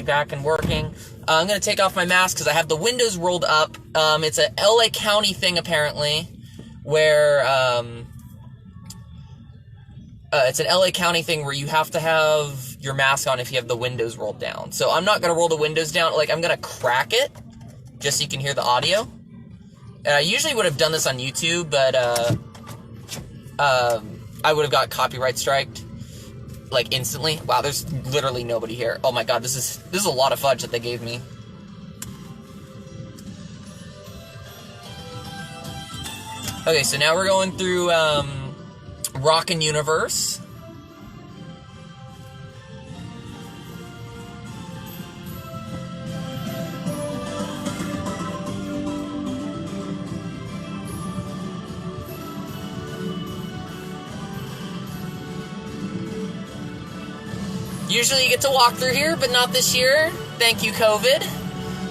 back and working. I'm going to take off my mask because I have the windows rolled up. It's a LA County thing, apparently, where it's an LA County thing where you have to have your mask on if you have the windows rolled down. So I'm not going to roll the windows down. Like, I'm going to crack it just so you can hear the audio. And I usually would have done this on YouTube, but I would have got copyright striked, like, instantly. Wow, there's literally nobody here. Oh my god, this is a lot of fudge that they gave me. Okay, so now we're going through Rockin' Universe. Usually you get to walk through here, but not this year. Thank you, COVID.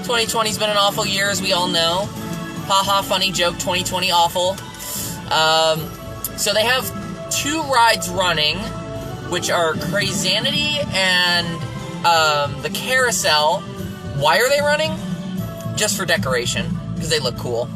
2020's been an awful year, as we all know. Haha, funny joke, 2020 awful. So they have 2 rides running, which are Crazanity and the Carousel. Why are they running? Just for decoration, because they look cool.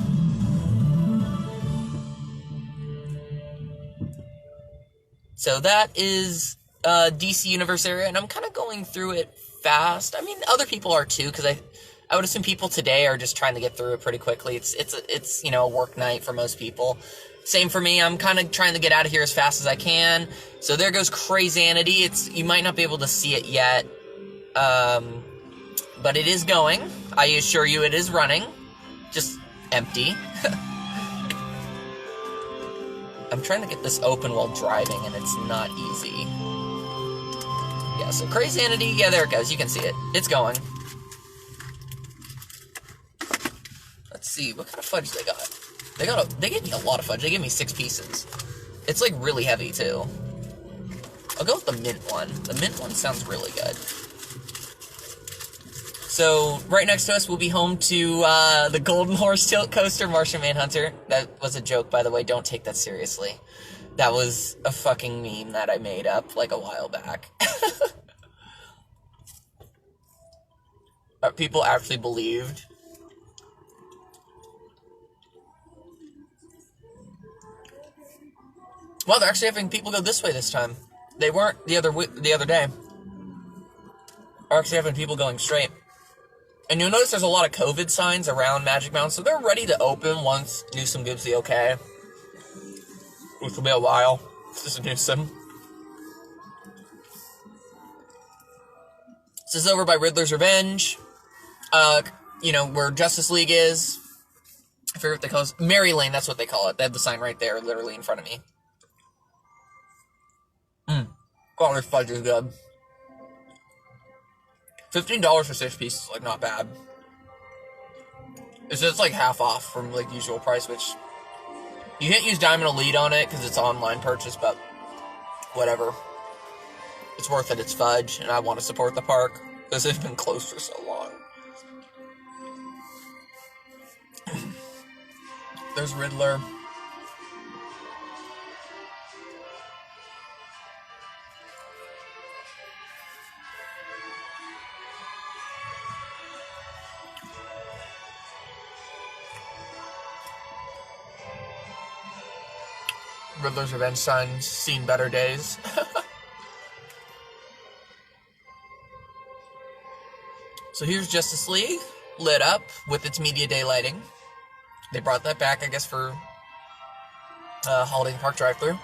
So that is DC Universe area, and I'm kind of going through it fast. I mean, other people are too, because I would assume people today are just trying to get through it pretty quickly. It's you know, a work night for most people. Same for me. I'm kind of trying to get out of here as fast as I can. So there goes Crazanity. You might not be able to see it yet, but it is going. I assure you, it is running, just empty. I'm trying to get this open while driving, and it's not easy. Yeah, so Crazanity, yeah, there it goes. You can see it. It's going. Let's see, what kind of fudge they got? They gave me a lot of fudge. They gave me 6 pieces. It's, like, really heavy, too. I'll go with the mint one. The mint one sounds really good. So, right next to us, we'll be home to the Golden Horse Tilt Coaster, Martian Manhunter. That was a joke, by the way. Don't take that seriously. That was a fucking meme that I made up, like, a while back. People actually believed. Well, they're actually having people go this way this time. They weren't the other day. They're actually having people going straight. And you'll notice there's a lot of COVID signs around Magic Mountain, so they're ready to open once Newsom gives the okay. Which will be a while. This is Newsom. This is over by Riddler's Revenge. You know, where Justice League is. I forget what they call it. Mary Lane, that's what they call it. They have the sign right there, literally in front of me. God, this fudge is good. $15 for 6 pieces, like, not bad. It's just, like, half off from, like, usual price, which... You can't use Diamond Elite on it, because it's online purchase, but... Whatever. It's worth it, it's fudge, and I want to support the park, because they've been closed for so long. There's Riddler. Riddler's Revenge signs, seen better days. So here's Justice League, lit up with its media day lighting. They brought that back, I guess, for Holiday Park drive-thru.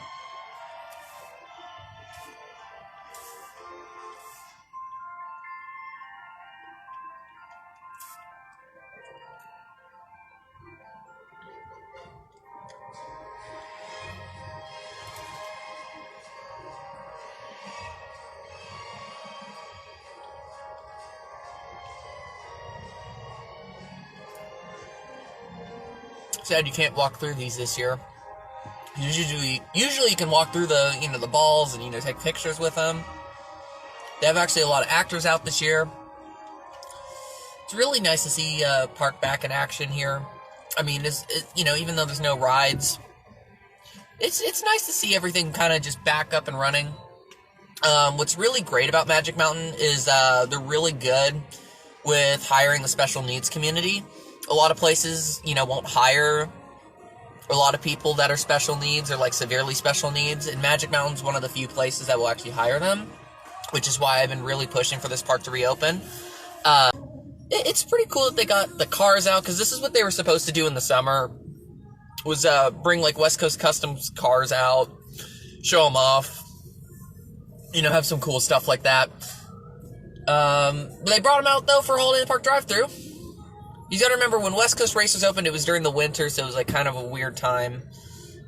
Sad you can't walk through these this year. Usually you can walk through the, you know, the balls and, you know, take pictures with them. They have actually a lot of actors out this year. It's really nice to see park back in action here. I mean, you know, even though there's no rides, it's nice to see everything kind of just back up and running. What's really great about Magic Mountain is they're really good with hiring the special needs community. A lot of places, won't hire a lot of people that are special needs or like severely special needs, and Magic Mountain's one of the few places that will actually hire them, which is why I've been really pushing for this park to reopen. It's pretty cool that they got the cars out, because this is what they were supposed to do in the summer, was bring like West Coast Customs cars out, show them off, have some cool stuff like that. They brought them out, though, for Holiday in the Park drive-thru. You gotta remember, when West Coast Racers opened, it was during the winter, so it was, like, kind of a weird time.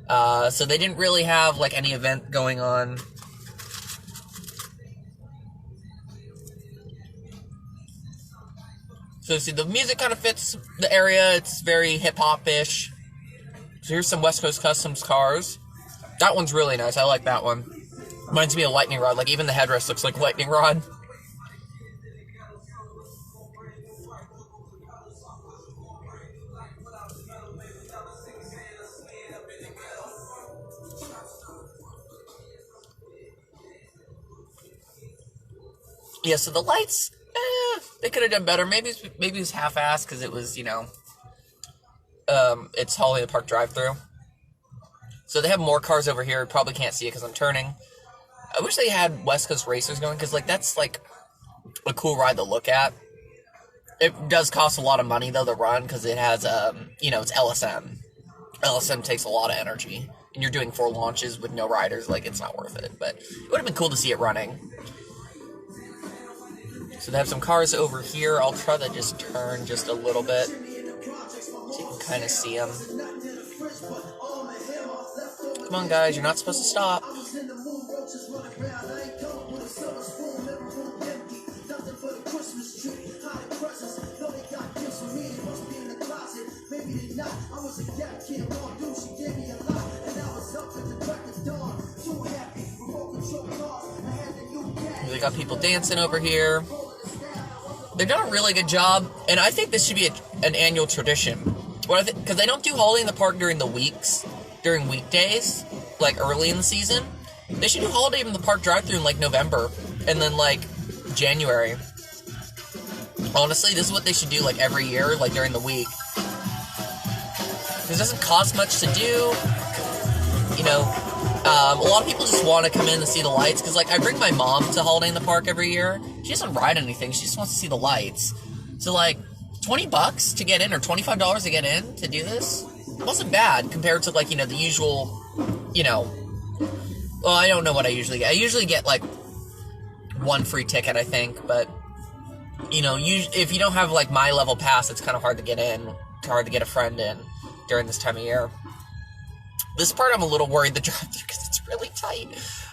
So they didn't really have, like, any event going on. So, see, the music kind of fits the area. It's very hip-hop-ish. So here's some West Coast Customs cars. That one's really nice. I like that one. Reminds me of Lightning Rod. Like, even the headrest looks like Lightning Rod. Yeah, so the lights, they could have done better. Maybe it's half-assed because it was, it's Holiday in the Park drive-thru. So they have more cars over here. Probably can't see it because I'm turning. I wish they had West Coast Racers going, because, like, that's, like, a cool ride to look at. It does cost a lot of money, though, to run, because it has, it's LSM. LSM takes a lot of energy, and you're doing 4 launches with no riders. Like, it's not worth it, but it would have been cool to see it running. So they have some cars over here. I'll try to just turn just a little bit so you can kind of see them. Come on, guys, you're not supposed to stop. They got people dancing over here. They've done a really good job, and I think this should be an annual tradition. Because they don't do Holiday in the Park during weekdays, like early in the season. They should do Holiday in the Park drive-thru in, like, November, and then, like, January. Honestly, this is what they should do, like, every year, like, during the week. Because it doesn't cost much to do, a lot of people just want to come in and see the lights, because, like, I bring my mom to Holiday in the Park every year. She doesn't ride anything, she just wants to see the lights. So, like, $20 to get in, or $25 to get in to do this, wasn't bad compared to, like, the usual, well, I don't know what I usually get. I usually get, like, 1 free ticket, I think, but, if you don't have, like, my level pass, it's kind of hard to get in. It's hard to get a friend in during this time of year. This part I'm a little worried the drive-thru, because it's really tight.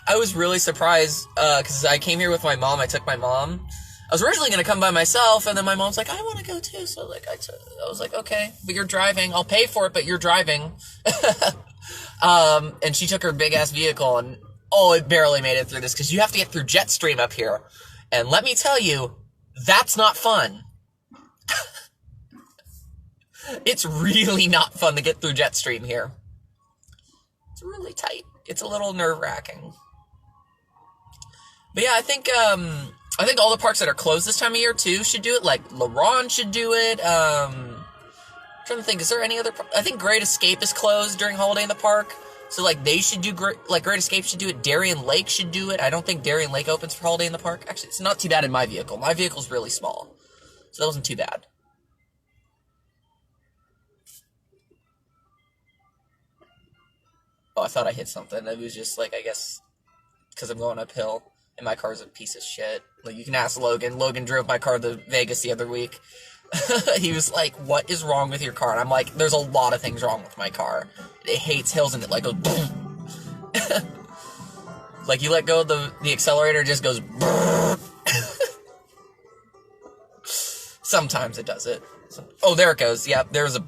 I was really surprised, because I came here with my mom. I took my mom. I was originally going to come by myself, and then my mom's like, I want to go too. So, like, I was like, okay, but you're driving. I'll pay for it, but you're driving. And she took her big-ass vehicle, and, it barely made it through this, because you have to get through Jetstream up here. And let me tell you, that's not fun. It's really not fun to get through Jetstream here. It's really tight. It's a little nerve-wracking. But yeah, I think all the parks that are closed this time of year, too, should do it. Like, LaRon should do it. I'm trying to think, is there any other... I think Great Escape is closed during Holiday in the Park. So, like, they should do... Great Escape should do it. Darien Lake should do it. I don't think Darien Lake opens for Holiday in the Park. Actually, it's not too bad in my vehicle. My vehicle's really small. So that wasn't too bad. Oh, I thought I hit something. It was just, like, I guess, because I'm going uphill, and my car's a piece of shit. Like, you can ask Logan. Logan drove my car to Vegas the other week. He was like, what is wrong with your car? And I'm like, there's a lot of things wrong with my car. It hates hills, and it, like, goes boom. Like, you let go of the accelerator, it just goes Sometimes it does it. Oh, there it goes. Yep, there's a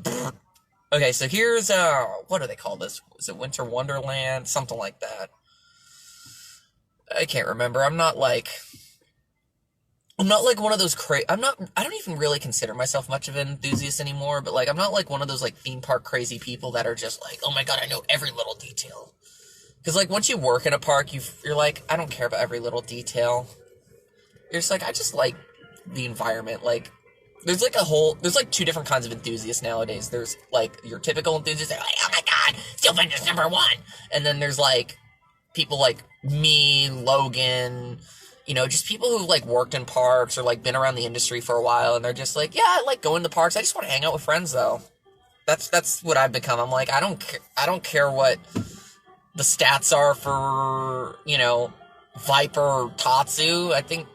Okay, so here's, what do they call this? Is it Winter Wonderland? Something like that. I can't remember. I'm not like one of those I don't even really consider myself much of an enthusiast anymore, but, like, I'm not like one of those, like, theme park crazy people that are just like, oh my god, I know every little detail. Because, like, once you work in a park, you're like, I don't care about every little detail. You're just like, I just like the environment. Like, there's like two different kinds of enthusiasts nowadays. There's, like, your typical enthusiasts, they're like, oh my god, Steel Fender's #1. And then there's, like, people like me, Logan, you know, just people who've, like, worked in parks or, like, been around the industry for a while, and they're just like, yeah, I like going to parks. I just want to hang out with friends, though. That's what I've become. I'm like, I don't care what the stats are for, you know, Viper or Tatsu. I think,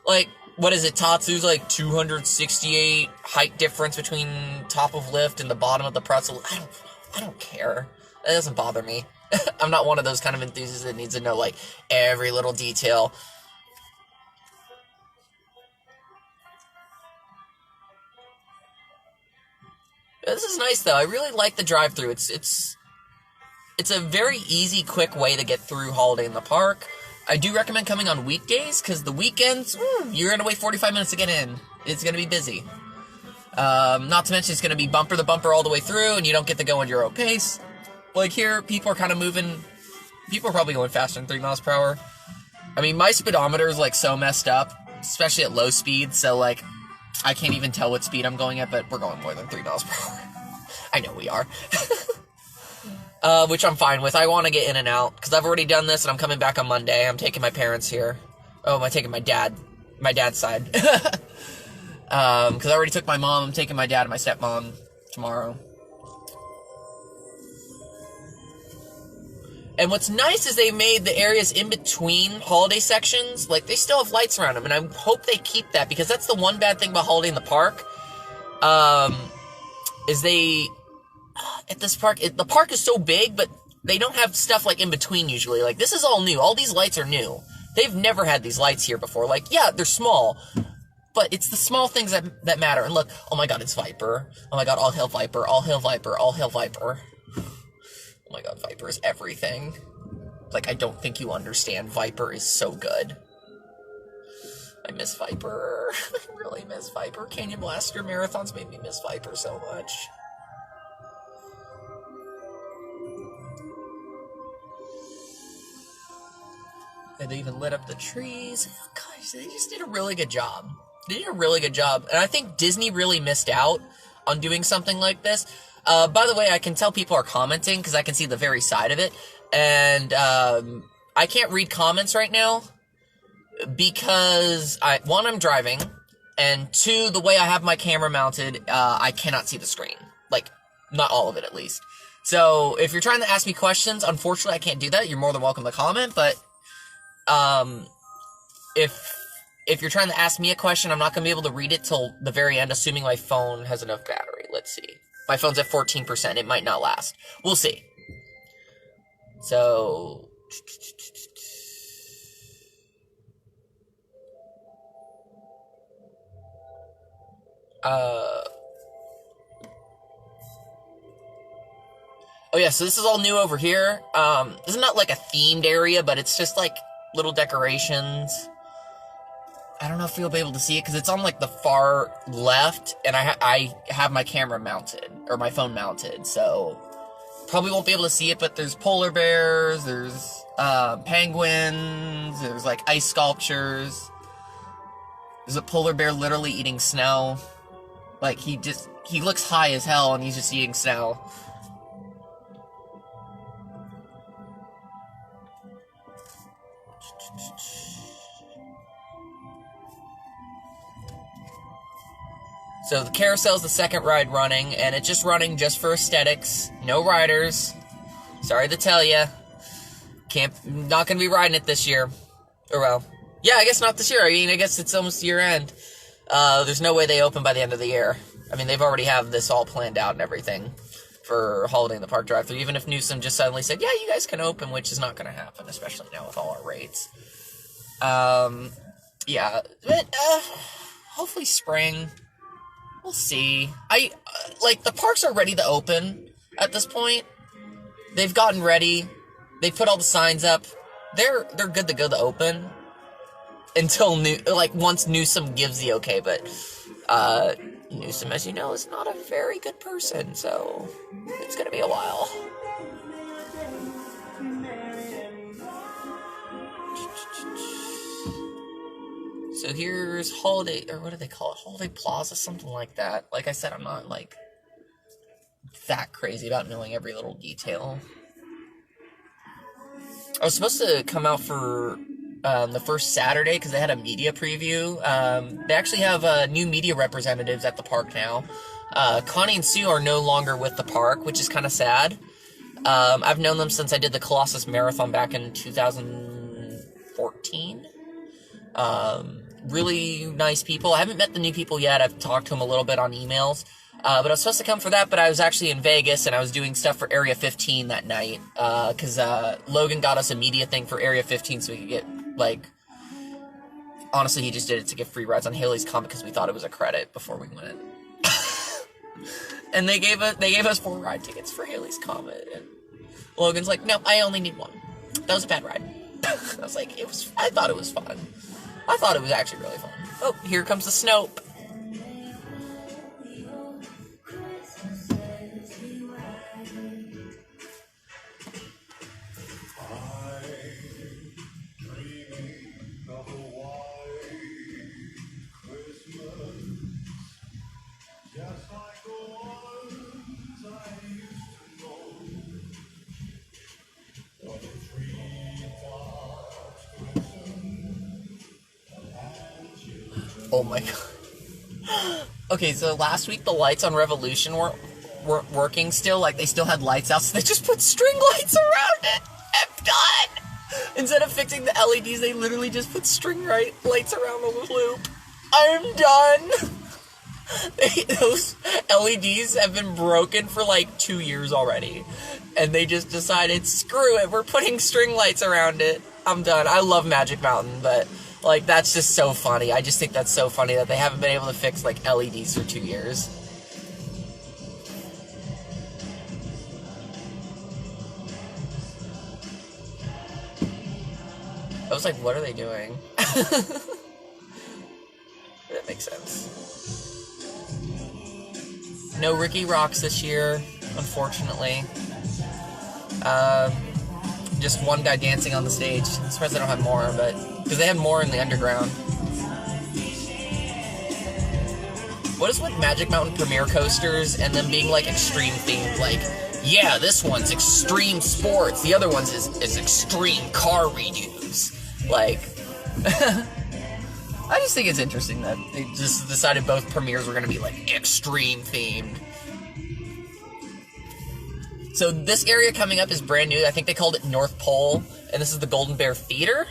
like, what is it? Tatsu's like 268 height difference between top of lift and the bottom of the pretzel. I don't care. That doesn't bother me. I'm not one of those kind of enthusiasts that needs to know, like, every little detail. This is nice, though. I really like the drive-thru. It's a very easy, quick way to get through Holiday in the Park. I do recommend coming on weekdays, because the weekends, you're going to wait 45 minutes to get in. It's going to be busy. Not to mention it's going to be bumper to bumper all the way through, and you don't get to go at your own pace. Like here, people are kind of moving. People are probably going faster than 3 miles per hour. I mean, my speedometer is, like, so messed up, especially at low speed, so, like, I can't even tell what speed I'm going at, but we're going more than 3 miles per hour. I know we are. Which I'm fine with. I want to get in and out, because I've already done this, and I'm coming back on Monday. I'm taking my parents here. Oh, I'm taking my dad's side. Because I already took my mom. I'm taking my dad and my stepmom tomorrow. And what's nice is they made the areas in between holiday sections, like, they still have lights around them, and I hope they keep that, because that's the one bad thing about Holiday in the Park, is they, at this park, the park is so big, but they don't have stuff, like, in between usually. Like, this is all new. All these lights are new. They've never had these lights here before. Like, yeah, they're small, but it's the small things that matter. And look, oh my god, it's Viper. Oh my god, all hail Viper, all hail Viper, all hail Viper. Oh my god, Viper is everything. Like, I don't think you understand. Viper is so good. I miss Viper. I really miss Viper. Canyon Blaster Marathons made me miss Viper so much. And they even lit up the trees. Oh, gosh, they just did a really good job. They did a really good job. And I think Disney really missed out on doing something like this. By the way, I can tell people are commenting because I can see the very side of it. And I can't read comments right now because, one, I'm driving. And two, the way I have my camera mounted, I cannot see the screen. Like, not all of it, at least. So, if you're trying to ask me questions, unfortunately, I can't do that. You're more than welcome to comment, but if you're trying to ask me a question, I'm not going to be able to read it till the very end, assuming my phone has enough battery. Let's see. My phone's at 14%. It might not last. We'll see. So... Oh yeah, so this is all new over here. This is not like a themed area, but it's just like little decorations. I don't know if you'll be able to see it because it's on like the far left, and I have my camera mounted, or my phone mounted, so probably won't be able to see it, but there's polar bears, there's penguins, there's like ice sculptures. There's a polar bear literally eating snow. Like, he looks high as hell, and he's just eating snow. So the carousel's the second ride running, and it's just running just for aesthetics. No riders. Sorry to tell ya. Not gonna be riding it this year. Or well, yeah, I guess not this year. I mean, I guess it's almost year end. There's no way they open by the end of the year. I mean, they've already have this all planned out and everything for Holiday in the Park drive-thru. Even if Newsom just suddenly said, yeah, you guys can open, which is not going to happen, especially now with all our rates. Yeah, but, hopefully spring. We'll see. Like, the parks are ready to open at this point. They've gotten ready. They put all the signs up. They're good to go to open. Until, once Newsom gives the okay, but, Newsom, as you know, is not a very good person, so it's gonna be a while. So here's Holiday, or what do they call it? Holiday Plaza, something like that. Like I said, I'm not, like, that crazy about knowing every little detail. I was supposed to come out for the first Saturday because they had a media preview. They actually have new media representatives at the park now. Connie and Sue are no longer with the park, which is kind of sad. I've known them since I did the Colossus Marathon back in 2014. Really nice people. I haven't met the new people yet. I've talked to them a little bit on emails. But I was supposed to come for that, but I was actually in Vegas, and I was doing stuff for Area 15 that night, because Logan got us a media thing for Area 15 so we could get, like, honestly, he just did it to get free rides on Haley's Comet because we thought it was a credit before we went. And they gave us 4 ride tickets for Haley's Comet, and Logan's like, no, I only need 1. That was a bad ride. I was like, I thought it was fun. I thought it was actually really fun. Oh, here comes the Snope. Oh my god. Okay, so last week the lights on Revolution weren't working still. Like, they still had lights out, so they just put string lights around it. I'm done! Instead of fixing the LEDs, they literally just put string lights around the loop. I'm done! Those LEDs have been broken for like 2 years already. And they just decided, screw it, we're putting string lights around it. I'm done. I love Magic Mountain, but... like, that's just so funny. I just think that's so funny that they haven't been able to fix, like, LEDs for 2 years. I was like, what are they doing? That makes sense. No Ricky Rocks this year, unfortunately. Just one guy dancing on the stage. I'm surprised they don't have more, but... because they had more in the underground. What is with Magic Mountain Premier coasters and them being, like, extreme themed? Like, yeah, this one's extreme sports. The other one's is extreme car redos. Like, I just think it's interesting that they just decided both premieres were going to be, like, extreme themed. So this area coming up is brand new. I think they called it North Pole, and this is the Golden Bear Theater.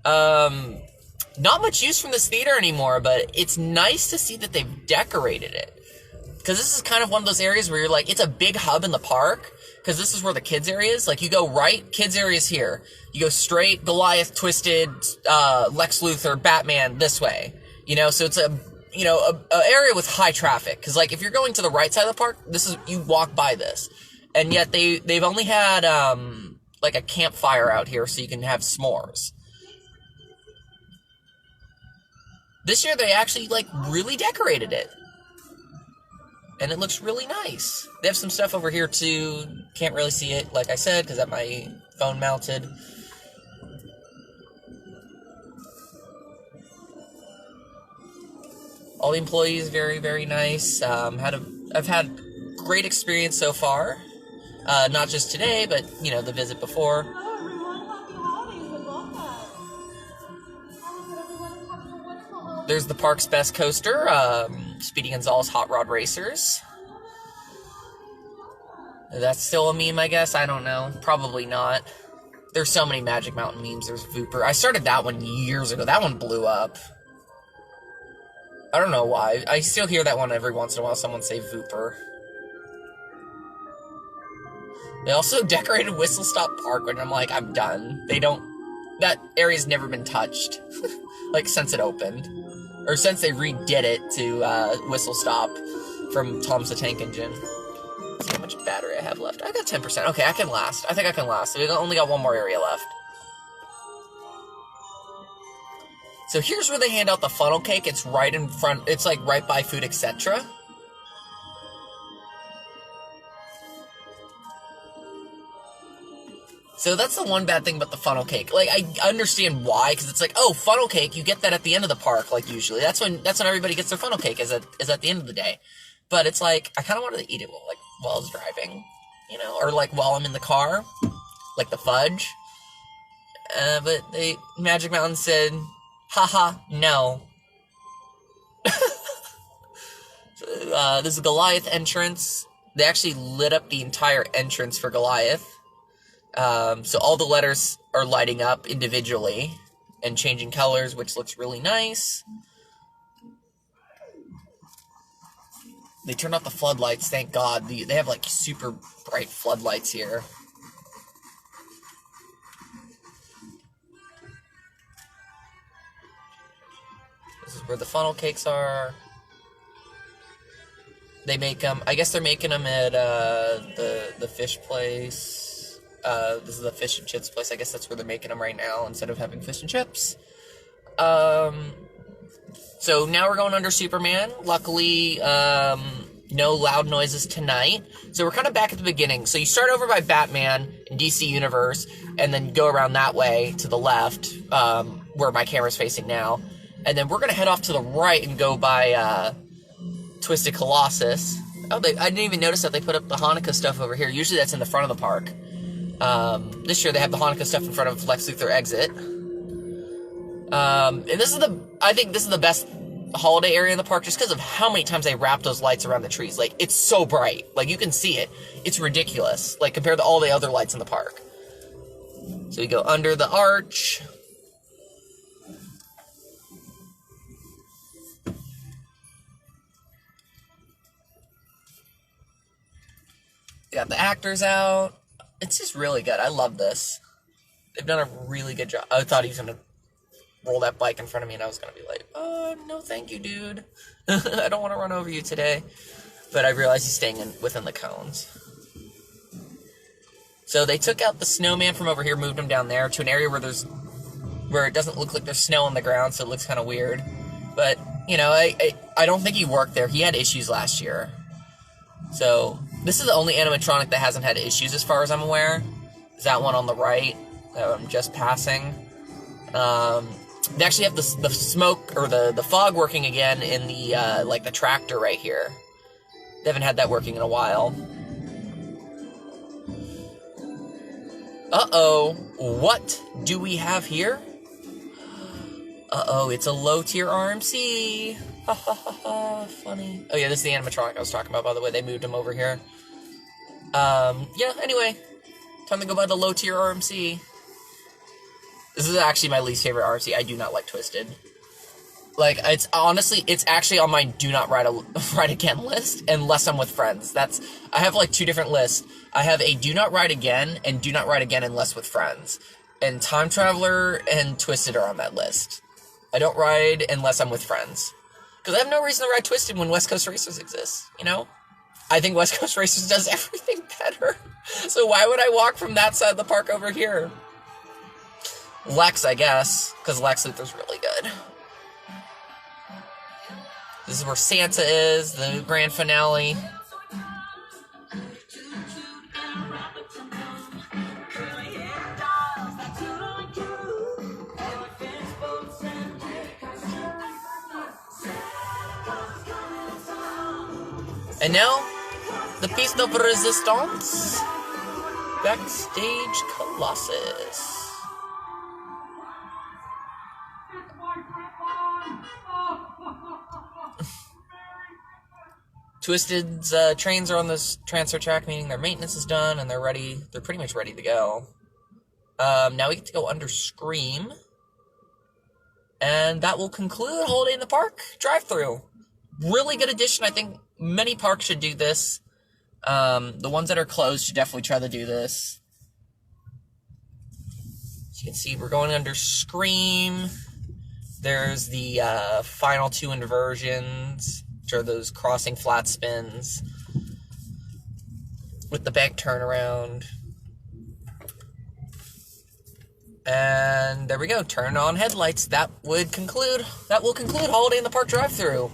Not much use from this theater anymore, but it's nice to see that they've decorated it. Because this is kind of one of those areas where you're like, it's a big hub in the park, because this is where the kids area is. Like, you go right, kids area is here. You go straight, Goliath, Twisted, Lex Luthor, Batman, this way. You know, so it's a area with high traffic. Because, like, if you're going to the right side of the park, you walk by this. And yet they've only had, like, a campfire out here so you can have s'mores. This year, they actually, like, really decorated it. And it looks really nice. They have some stuff over here, too. Can't really see it, like I said, because I have my phone mounted. All the employees, very, very nice. I've had great experience so far. Not just today, but, you know, the visit before. There's the park's best coaster, Speedy Gonzales Hot Rod Racers. That's still a meme, I guess? I don't know. Probably not. There's so many Magic Mountain memes. There's Vooper. I started that one years ago. That one blew up. I don't know why. I still hear that one every once in a while. Someone say Vooper. They also decorated Whistle Stop Park, and I'm like, I'm done. That area's never been touched. Like, since it opened. Or since they redid it to Whistle Stop from Tom's the Tank Engine. Let's see how much battery I have left. I got 10%. Okay, I can last. I think I can last. We only got one more area left. So here's where they hand out the funnel cake. It's right in front. It's like right by Food Etc. So that's the one bad thing about the funnel cake. Like, I understand why, because it's like, oh, funnel cake, you get that at the end of the park, like, usually. That's when everybody gets their funnel cake, is at the end of the day. But it's like, I kind of wanted to eat it, like, while I was driving, you know? Or, like, while I'm in the car, like the fudge. But Magic Mountain said, haha, no. This is Goliath entrance. They actually lit up the entire entrance for Goliath. So all the letters are lighting up individually and changing colors, which looks really nice. They turned off the floodlights, thank God. They have, like, super bright floodlights here. This is where the funnel cakes are. They make them, I guess they're making them at the fish place. This is the fish and chips place. I guess that's where they're making them right now instead of having fish and chips. So now we're going under Superman. Luckily, no loud noises tonight. So we're kind of back at the beginning. So you start over by Batman in DC Universe, and then go around that way to the left, where my camera's facing now. And then we're going to head off to the right and go by Twisted Colossus. Oh, I didn't even notice that they put up the Hanukkah stuff over here. Usually that's in the front of the park. This year they have the Hanukkah stuff in front of Lex Luthor exit. And this is I think this is the best holiday area in the park just because of how many times they wrap those lights around the trees. Like, it's so bright. Like, you can see it. It's ridiculous. Like, compared to all the other lights in the park. So we go under the arch. Got the actors out. It's just really good. I love this. They've done a really good job. I thought he was going to roll that bike in front of me, and I was going to be like, oh, no thank you, dude. I don't want to run over you today. But I realized he's staying within the cones. So they took out the snowman from over here, moved him down there to an area where it doesn't look like there's snow on the ground, so it looks kind of weird. But, you know, I don't think he worked there. He had issues last year. So this is the only animatronic that hasn't had issues as far as I'm aware. Is that one on the right that I'm just passing. They actually have the smoke, or the fog working again in the, like, the tractor right here. They haven't had that working in a while. Uh-oh. What do we have here? Uh-oh, it's a low-tier RMC. Ha ha ha ha, funny. Oh yeah, this is the animatronic I was talking about, by the way. They moved him over here. Yeah, anyway. Time to go buy the low-tier RMC. This is actually my least favorite RMC. I do not like Twisted. Like, it's actually on my do not ride again list, unless I'm with friends. I have, like, 2 different lists. I have a do not ride again, and do not ride again unless with friends. And Time Traveler and Twisted are on that list. I don't ride unless I'm with friends. Because I have no reason to ride Twisted when West Coast Racers exists, you know? I think West Coast Racers does everything better. So why would I walk from that side of the park over here? Lex, I guess, because Lex Luthor's really good. This is where Santa is, the grand finale. And now, the piece de resistance, Backstage Colossus. Twisted's trains are on this transfer track, meaning their maintenance is done, and they're ready. They're pretty much ready to go. Now we get to go under Scream. And that will conclude Holiday in the Park drive-thru. Really good addition. I think many parks should do this. The ones that are closed should definitely try to do this. As you can see, we're going under Scream. There's the final 2 inversions, which are those crossing flat spins with the bank turnaround. And there we go, turn on headlights. That will conclude Holiday in the Park drive-thru.